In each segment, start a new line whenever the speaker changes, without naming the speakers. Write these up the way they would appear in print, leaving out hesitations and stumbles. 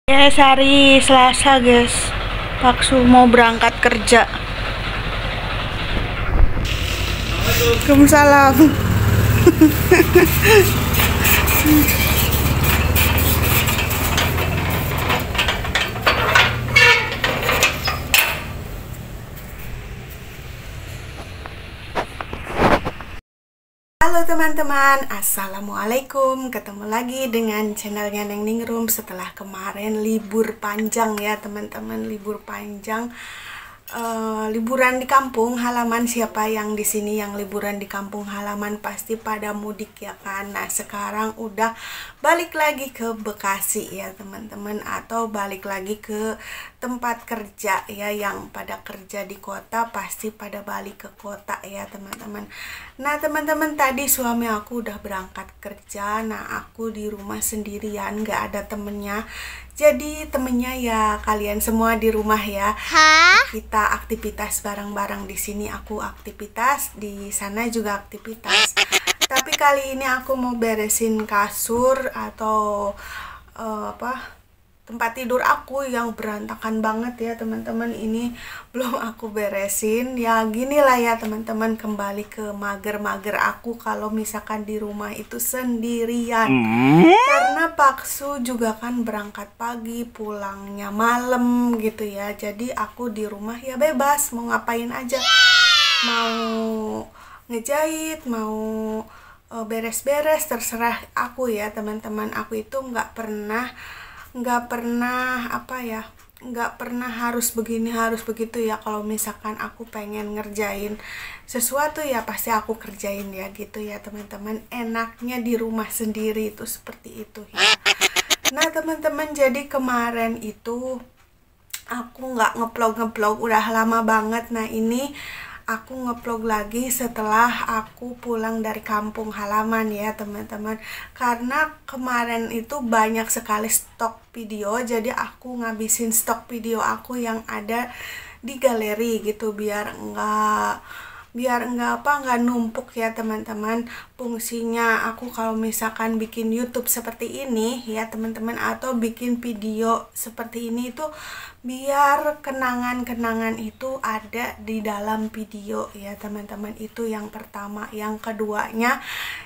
Ya, hari Selasa, guys. Paksu mau berangkat kerja. Waalaikumsalam. Halo teman-teman, assalamualaikum. Ketemu lagi dengan channelnya Neng Ningrum setelah kemarin libur panjang ya teman-teman, libur panjang. Liburan di kampung halaman. Siapa yang di sini yang liburan di kampung halaman pasti pada mudik ya kan. Nah sekarang udah balik lagi ke Bekasi ya teman-teman, atau balik lagi ke tempat kerja ya. Yang pada kerja di kota pasti pada balik ke kota ya teman-teman. Nah teman-teman, tadi suami aku udah berangkat kerja. Nah aku di rumah sendirian, gak ada temennya. Jadi temennya ya kalian semua di rumah ya. Kita aktivitas bareng-bareng di sini. Aku aktivitas, di sana juga aktivitas. Tapi kali ini aku mau beresin kasur atau tempat tidur aku yang berantakan banget ya teman-teman. Ini belum aku beresin. Ya gini lah ya teman-teman, kembali ke mager-mager aku kalau misalkan di rumah itu sendirian. Karena Paksu juga kan berangkat pagi, pulangnya malam gitu ya. Jadi aku di rumah ya bebas, mau ngapain aja. Mau ngejahit, mau beres-beres, terserah aku ya teman-teman. Aku itu nggak pernah harus begini harus begitu ya. Kalau misalkan aku pengen ngerjain sesuatu ya pasti aku kerjain ya gitu ya teman-teman. Enaknya di rumah sendiri itu seperti itu ya. Nah teman-teman, jadi kemarin itu aku nggak ngeplog udah lama banget. Nah ini aku ngeplog lagi setelah aku pulang dari kampung halaman ya teman-teman. Karena kemarin itu banyak sekali stok video, jadi aku ngabisin stok video aku yang ada di galeri gitu, biar nggak numpuk ya teman-teman. Fungsinya aku kalau misalkan bikin YouTube seperti ini ya teman-teman, atau bikin video seperti ini itu biar kenangan-kenangan itu ada di dalam video ya teman-teman. Itu yang pertama. Yang keduanya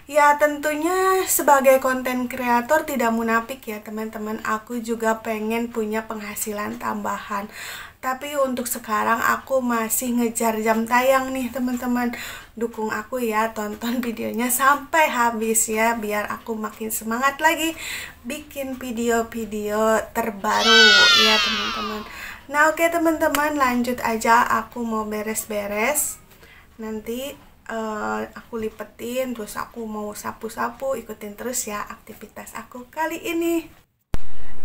ya tentunya sebagai konten kreator tidak munafik ya teman-teman, aku juga pengen punya penghasilan tambahan. Tapi untuk sekarang aku masih ngejar jam tayang nih teman-teman. Dukung aku ya, tonton videonya sampai habis ya, biar aku makin semangat lagi bikin video-video terbaru ya teman-teman. Nah oke teman-teman, lanjut aja. Aku mau beres-beres. Nanti aku lipetin, terus aku mau sapu-sapu. Ikutin terus ya aktivitas aku kali ini.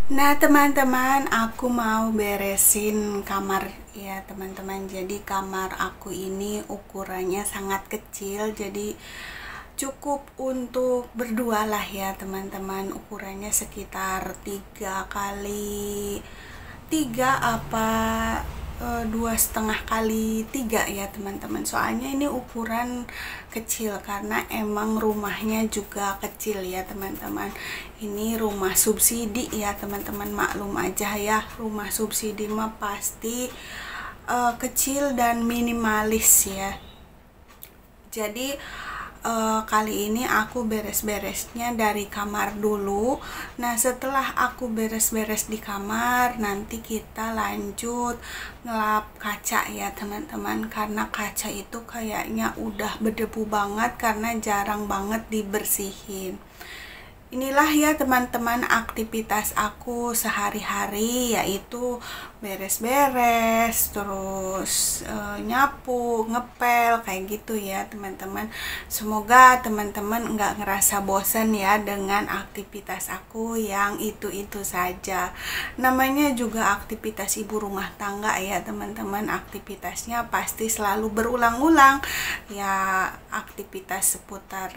Nah teman-teman, aku mau beresin kamar ya teman-teman. Jadi kamar aku ini ukurannya sangat kecil, jadi cukup untuk berdua lah ya teman-teman. Ukurannya sekitar 3 kali 3 apa 2,5 kali 3 ya teman-teman. Soalnya ini ukuran kecil karena emang rumahnya juga kecil ya teman-teman. Ini rumah subsidi ya teman-teman, maklum aja ya, rumah subsidi mah pasti kecil dan minimalis ya. Jadi kali ini aku beres-beresnya dari kamar dulu. Nah setelah aku beres-beres di kamar, nanti kita lanjut ngelap kaca ya teman-teman. Karena kaca itu kayaknya udah berdebu banget karena jarang banget dibersihin. Inilah ya teman-teman aktivitas aku sehari-hari, yaitu beres-beres, terus nyapu, ngepel, kayak gitu ya teman-teman. Semoga teman-teman nggak ngerasa bosan ya dengan aktivitas aku yang itu-itu saja. Namanya juga aktivitas ibu rumah tangga ya teman-teman. Aktivitasnya pasti selalu berulang-ulang ya, aktivitas seputar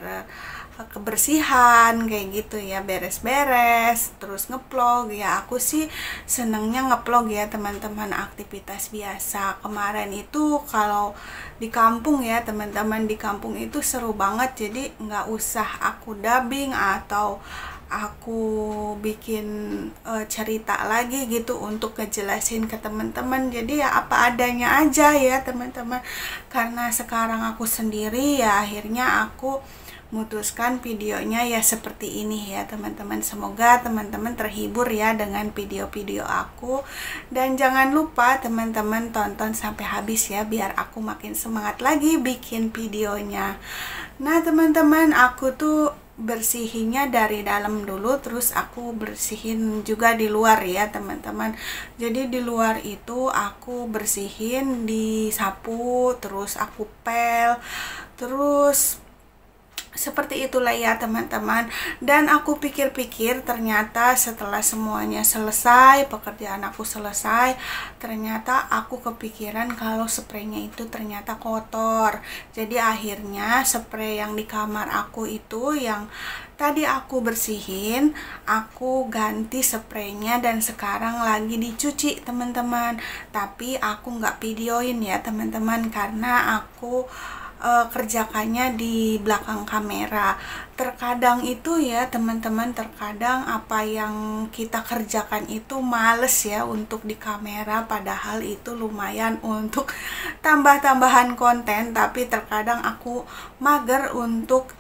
kebersihan kayak gitu ya, beres-beres, terus ngeplog ya. Aku sih senengnya ngeplog ya teman-teman, aktivitas biasa. Kemarin itu kalau di kampung ya teman-teman, di kampung itu seru banget, jadi nggak usah aku dubbing atau aku bikin cerita lagi gitu untuk ngejelasin ke teman-teman. Jadi ya apa adanya aja ya teman-teman, karena sekarang aku sendiri ya akhirnya aku memutuskan videonya ya seperti ini ya teman-teman. Semoga teman-teman terhibur ya dengan video-video aku, dan jangan lupa teman-teman tonton sampai habis ya biar aku makin semangat lagi bikin videonya. Nah teman-teman, aku tuh bersihinnya dari dalam dulu, terus aku bersihin juga di luar ya teman-teman. Jadi di luar itu aku bersihin, disapu, terus aku pel, terus seperti itulah ya teman-teman. Dan aku pikir-pikir ternyata setelah semuanya selesai, pekerjaan aku selesai, ternyata aku kepikiran kalau spraynya itu ternyata kotor. Jadi akhirnya spray yang di kamar aku itu yang tadi aku bersihin, aku ganti spraynya dan sekarang lagi dicuci teman-teman. Tapi aku nggak videoin ya teman-teman karena aku kerjakannya di belakang kamera. Terkadang itu ya teman-teman, terkadang apa yang kita kerjakan itu males ya untuk di kamera, padahal itu lumayan untuk tambah-tambahan konten, tapi terkadang aku mager untuk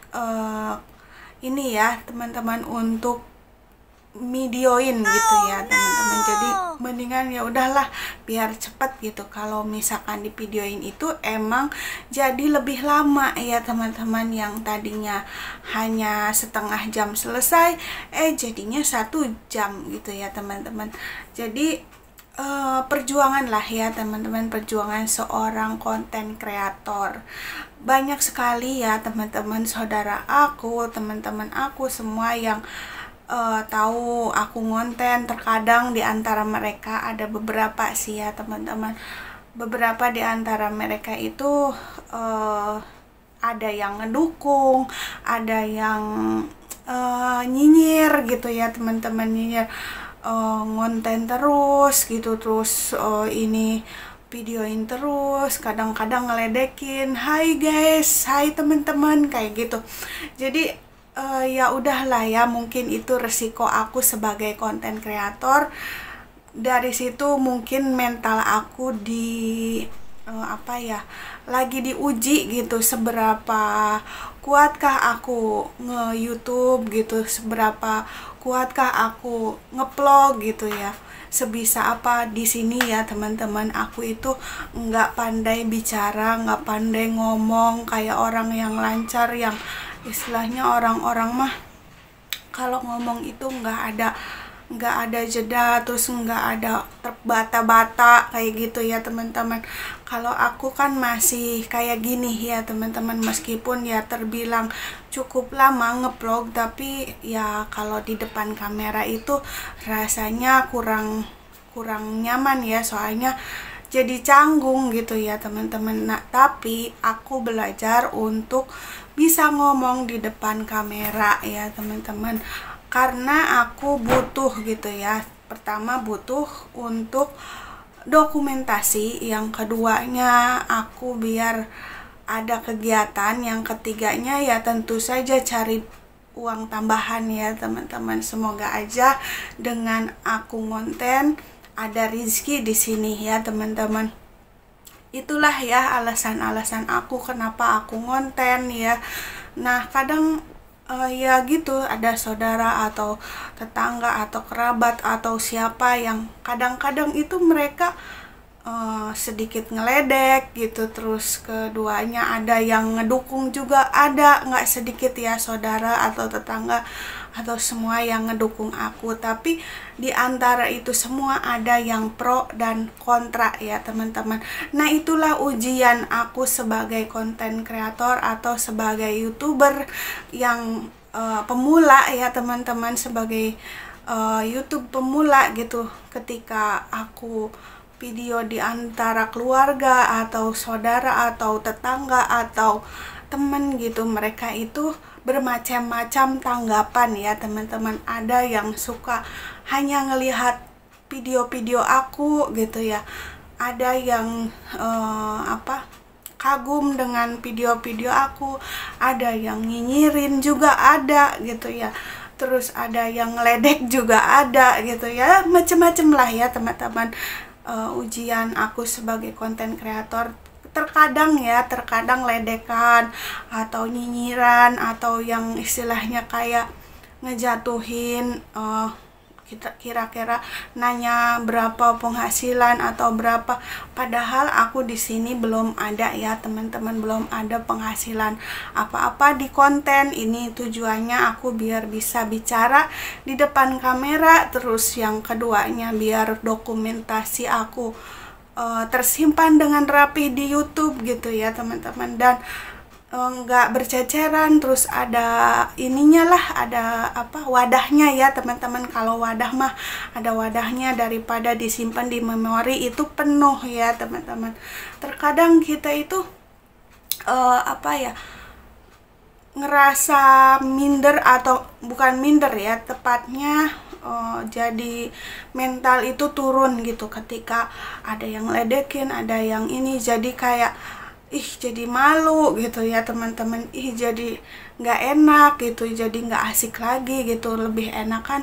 ini ya teman-teman, untuk videoin gitu ya teman-teman. Jadi mendingan ya udahlah biar cepet gitu. Kalau misalkan di videoin itu emang jadi lebih lama ya teman-teman, yang tadinya hanya setengah jam selesai jadinya 1 jam gitu ya teman-teman. Jadi perjuangan lah ya teman-teman, perjuangan seorang konten kreator. Banyak sekali ya teman-teman, saudara aku, teman-teman aku semua yang tahu aku ngonten. Terkadang di antara mereka ada beberapa sih ya teman-teman, beberapa di antara mereka itu ada yang ngedukung, ada yang nyinyir gitu ya teman-teman, nyinyir ngonten terus gitu, terus ini videoin terus, kadang-kadang ngeledekin, hai guys, hai teman-teman, kayak gitu. Jadi ya udahlah ya, mungkin itu resiko aku sebagai konten kreator. Dari situ mungkin mental aku di apa ya, lagi diuji gitu, seberapa kuatkah aku nge-YouTube gitu, seberapa kuatkah aku nge-vlog gitu ya. Sebisa apa di sini ya teman-teman, aku itu nggak pandai bicara, nggak pandai ngomong kayak orang yang lancar, yang istilahnya orang-orang mah kalau ngomong itu nggak ada jeda, terus nggak ada terbata-bata kayak gitu ya teman-teman. Kalau aku kan masih kayak gini ya teman-teman, meskipun ya terbilang cukup lama nge-vlog, tapi ya kalau di depan kamera itu rasanya kurang nyaman ya, soalnya jadi canggung gitu ya teman-teman. Nah, tapi aku belajar untuk bisa ngomong di depan kamera ya teman-teman, karena aku butuh gitu ya. Pertama butuh untuk dokumentasi, yang keduanya aku biar ada kegiatan, yang ketiganya ya tentu saja cari uang tambahan ya teman-teman. Semoga aja dengan aku ngonten ada rezeki di sini ya teman-teman. Itulah ya alasan-alasan aku kenapa aku ngonten ya. Nah kadang ya gitu, ada saudara atau tetangga atau kerabat atau siapa yang kadang-kadang itu mereka sedikit ngeledek gitu, terus keduanya ada yang ngedukung juga, ada nggak sedikit ya saudara atau tetangga atau semua yang ngedukung aku. Tapi di antara itu semua ada yang pro dan kontra ya teman-teman. Nah itulah ujian aku sebagai konten kreator atau sebagai YouTuber yang pemula ya teman-teman, sebagai YouTube pemula gitu. Ketika aku video di antara keluarga atau saudara atau tetangga atau temen gitu, mereka itu bermacam-macam tanggapan ya teman-teman. Ada yang suka hanya ngelihat video-video aku gitu ya, ada yang kagum dengan video-video aku, ada yang nyinyirin juga ada gitu ya. terus ada yang ledek juga ada gitu ya, macem-macem lah ya teman-teman. Ujian aku sebagai konten kreator terkadang ledekan atau nyinyiran atau yang istilahnya kayak ngejatuhin, kita kira-kira nanya berapa penghasilan atau berapa, padahal aku di sini belum ada ya teman-teman, belum ada penghasilan apa-apa di konten ini. Tujuannya aku biar bisa bicara di depan kamera, terus yang keduanya biar dokumentasi aku tersimpan dengan rapi di YouTube gitu ya teman-teman, dan nggak berceceran, terus ada ininya lah, ada wadahnya ya teman-teman. Kalau wadah mah ada wadahnya, daripada disimpan di memori itu penuh ya teman-teman. Terkadang kita itu ngerasa minder, atau bukan minder ya tepatnya, jadi mental itu turun gitu ketika ada yang ledekin, ada yang ini, jadi kayak jadi malu gitu ya teman-teman, jadi nggak enak gitu, jadi nggak asik lagi gitu. Lebih enak kan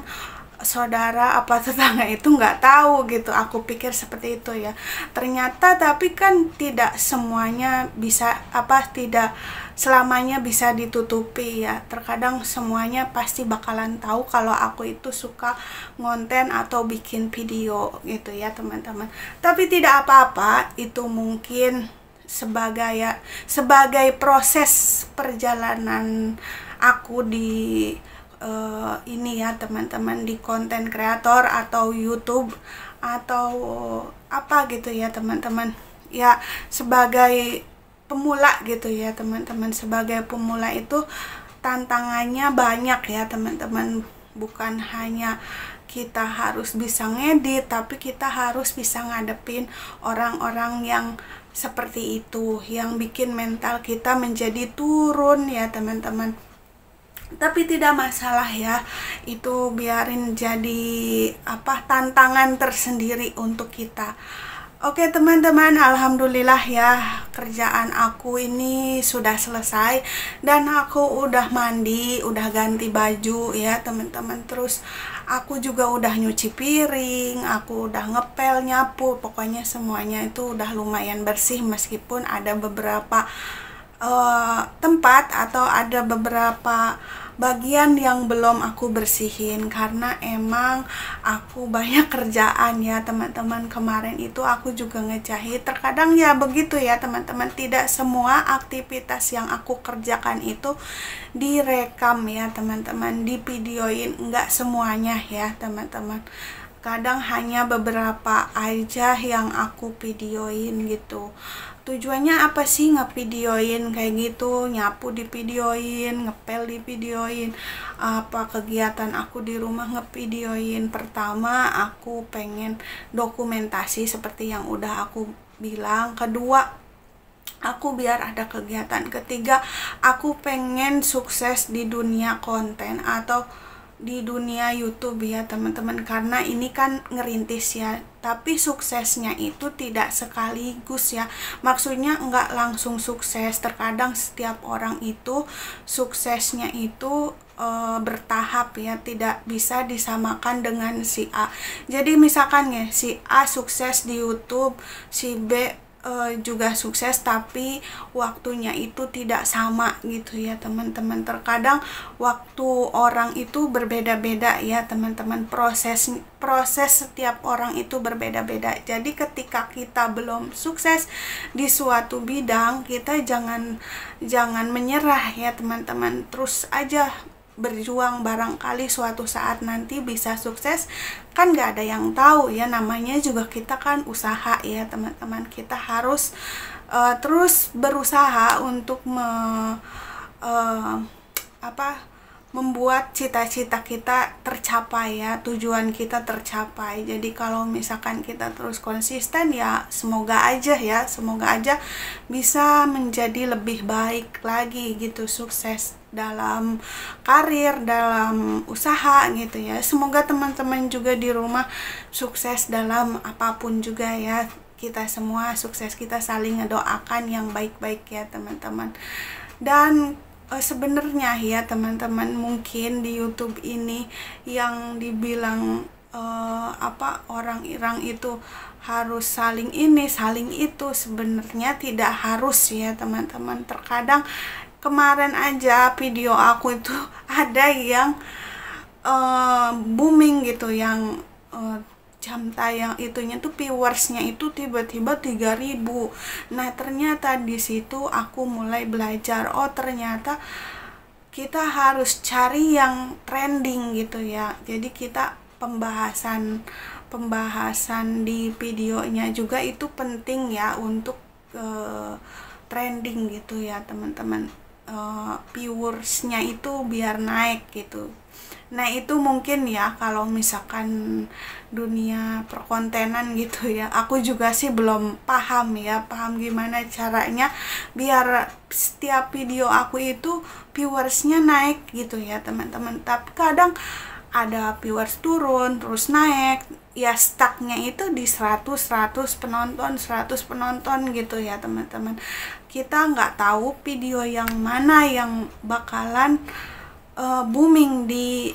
saudara apa tetangga itu nggak tahu gitu, aku pikir seperti itu ya. Ternyata tapi kan tidak semuanya bisa, tidak selamanya bisa ditutupi ya. Terkadang semuanya pasti bakalan tahu kalau aku itu suka ngonten atau bikin video gitu ya teman-teman. Tapi tidak apa-apa, itu mungkin sebagai proses perjalanan aku di ini ya teman-teman, di konten kreator atau YouTube atau apa gitu ya teman-teman ya, sebagai pemula gitu ya teman-teman. Sebagai pemula itu tantangannya banyak ya teman-teman, bukan hanya kita harus bisa ngedit, tapi kita harus bisa ngadepin orang-orang yang seperti itu, yang bikin mental kita menjadi turun ya teman-teman. Tapi tidak masalah ya, itu biarin jadi tantangan tersendiri untuk kita. Oke teman-teman, alhamdulillah ya, kerjaan aku ini sudah selesai dan aku udah mandi, udah ganti baju ya teman-teman. Terus aku juga udah nyuci piring, aku udah ngepel, nyapu, pokoknya semuanya itu udah lumayan bersih, meskipun ada beberapa tempat atau ada beberapa bagian yang belum aku bersihin karena emang aku banyak kerjaan ya teman-teman. Kemarin itu aku juga ngejahit, terkadang ya begitu ya teman-teman, tidak semua aktivitas yang aku kerjakan itu direkam ya teman-teman, divideoin, enggak semuanya ya teman-teman. Kadang hanya beberapa aja yang aku videoin gitu. Tujuannya apa sih ngevideoin kayak gitu? Nyapu divideoin, ngepel divideoin, apa kegiatan aku di rumah ngevideoin. Pertama, aku pengen dokumentasi seperti yang udah aku bilang. Kedua, aku biar ada kegiatan. Ketiga, aku pengen sukses di dunia konten atau di dunia YouTube ya teman-teman, karena ini kan ngerintis ya, tapi suksesnya itu tidak sekaligus ya, maksudnya nggak langsung sukses. Terkadang setiap orang itu suksesnya itu bertahap ya, tidak bisa disamakan dengan si A. Jadi misalkan ya, si A sukses di YouTube, si B juga sukses, tapi waktunya itu tidak sama gitu ya teman-teman. Terkadang waktu orang itu berbeda-beda ya teman-teman, proses setiap orang itu berbeda-beda. Jadi ketika kita belum sukses di suatu bidang, kita jangan menyerah ya teman-teman, terus aja berjuang, barangkali suatu saat nanti bisa sukses. Kan gak ada yang tahu ya, namanya juga kita kan usaha ya teman-teman. Kita harus terus berusaha untuk membuat cita-cita kita tercapai ya, tujuan kita tercapai. Jadi kalau misalkan kita terus konsisten ya, semoga aja bisa menjadi lebih baik lagi gitu, sukses dalam karir, dalam usaha gitu ya. Semoga teman-teman juga di rumah sukses dalam apapun juga ya. Kita semua sukses, kita saling ngedoakan yang baik-baik ya teman-teman. Dan sebenarnya ya teman-teman, mungkin di YouTube ini yang dibilang orang itu harus saling ini saling itu, sebenarnya tidak harus ya teman-teman. Terkadang kemarin aja video aku itu ada yang booming gitu, yang jam tayang itunya tuh viewersnya itu tiba-tiba 3.000. Nah ternyata di situ aku mulai belajar, oh ternyata kita harus cari yang trending gitu ya. Jadi kita pembahasan di videonya juga itu penting ya untuk trending gitu ya teman-teman, viewersnya itu biar naik gitu. Nah itu mungkin ya kalau misalkan dunia perkontenan gitu ya, aku juga sih belum paham gimana caranya biar setiap video aku itu viewersnya naik gitu ya teman-teman. Tapi kadang ada viewers turun terus naik ya, stucknya itu di 100 penonton gitu ya teman-teman. Kita nggak tahu video yang mana yang bakalan booming di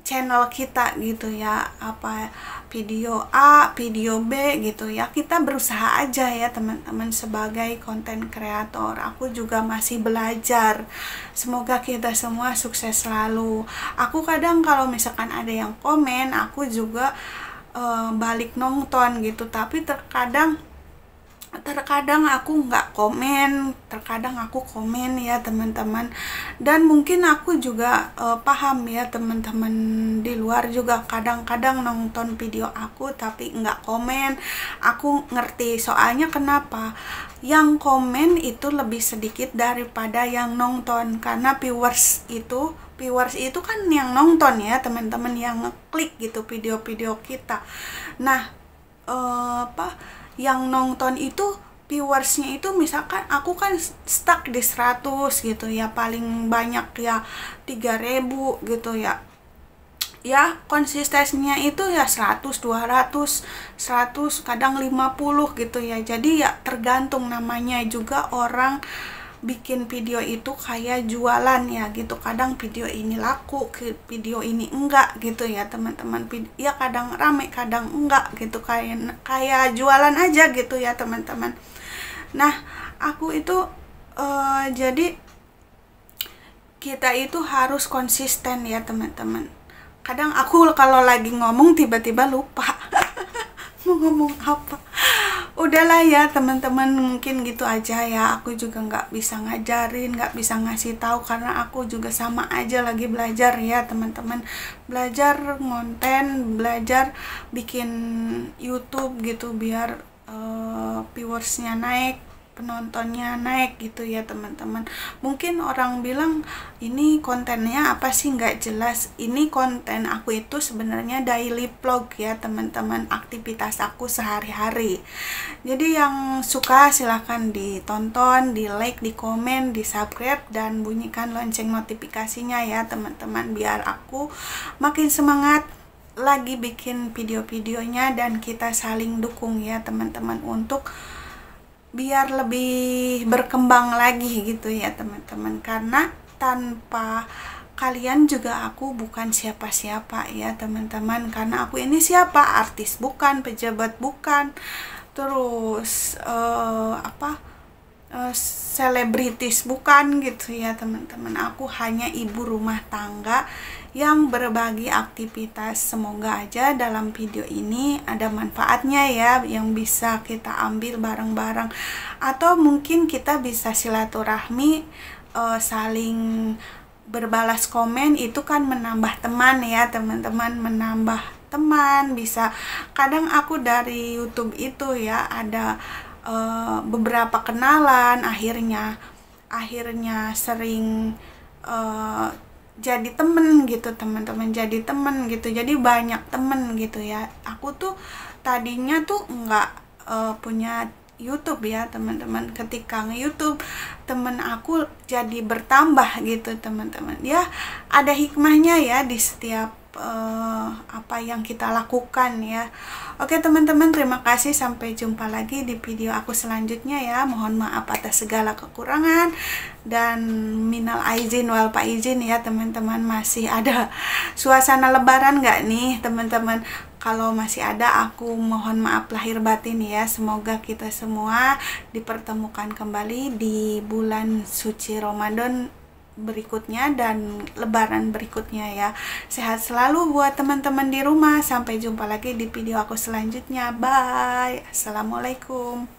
channel kita gitu ya, apa video A, video B gitu ya. Kita berusaha aja ya teman-teman sebagai konten kreator. Aku juga masih belajar. Semoga kita semua sukses selalu. Aku kadang kalau misalkan ada yang komen, aku juga balik nonton gitu, tapi terkadang aku nggak komen, terkadang aku komen ya teman-teman. Dan mungkin aku juga paham ya teman-teman di luar juga kadang-kadang nonton video aku tapi nggak komen. Aku ngerti, soalnya kenapa yang komen itu lebih sedikit daripada yang nonton, karena viewers itu kan yang nonton ya teman-teman, yang ngeklik gitu video-video kita. Nah yang nonton itu viewersnya itu misalkan aku kan stuck di 100 gitu ya, paling banyak ya 3.000 gitu ya. Ya konsistensinya itu ya 100, 200, 100, kadang 50 gitu ya. Jadi ya tergantung, namanya juga orang bikin video itu kayak jualan ya gitu. Kadang video ini laku, video ini enggak gitu ya teman-teman. Ya kadang rame, kadang enggak gitu, kayak jualan aja gitu ya teman-teman. Nah aku itu jadi kita itu harus konsisten ya teman-teman. Kadang aku kalau lagi ngomong tiba-tiba lupa mau ngomong apa. Udahlah ya teman-teman, mungkin gitu aja ya. Aku juga nggak bisa ngajarin, nggak bisa ngasih tahu, karena aku juga sama aja lagi belajar ya teman-teman. Belajar ngonten, belajar bikin YouTube gitu biar viewersnya naik, penontonnya naik gitu ya teman-teman. Mungkin orang bilang ini kontennya apa sih, nggak jelas. Ini konten aku itu sebenarnya daily vlog ya teman-teman, aktivitas aku sehari-hari. Jadi yang suka silahkan ditonton, di like, di komen, di subscribe, dan bunyikan lonceng notifikasinya ya teman-teman, biar aku makin semangat lagi bikin video-videonya, dan kita saling dukung ya teman-teman untuk biar lebih berkembang lagi gitu ya teman-teman. Karena tanpa kalian juga aku bukan siapa-siapa ya teman-teman. Karena aku ini siapa? Artis bukan, pejabat bukan, terus selebritis bukan gitu ya teman-teman. Aku hanya ibu rumah tangga yang berbagi aktivitas. Semoga aja dalam video ini ada manfaatnya ya, yang bisa kita ambil bareng-bareng, atau mungkin kita bisa silaturahmi, saling berbalas komen. Itu kan menambah teman ya teman-teman, menambah teman. Bisa kadang aku dari YouTube itu ya ada beberapa kenalan, akhirnya sering jadi temen gitu teman-teman, jadi temen gitu, jadi banyak temen gitu ya. Aku tuh tadinya tuh nggak punya YouTube ya teman-teman. Ketika nge-YouTube temen aku jadi bertambah gitu teman-teman. Ya ada hikmahnya ya di setiap apa yang kita lakukan ya. Oke teman-teman, terima kasih, sampai jumpa lagi di video aku selanjutnya ya. Mohon maaf atas segala kekurangan dan minal aizin wal faizin ya teman-teman. Masih ada suasana lebaran nggak nih teman-teman? Kalau masih ada, aku mohon maaf lahir batin ya. Semoga kita semua dipertemukan kembali di bulan suci Ramadan berikutnya dan lebaran berikutnya ya. Sehat selalu buat teman-teman di rumah. Sampai jumpa lagi di video aku selanjutnya. Bye. Assalamualaikum.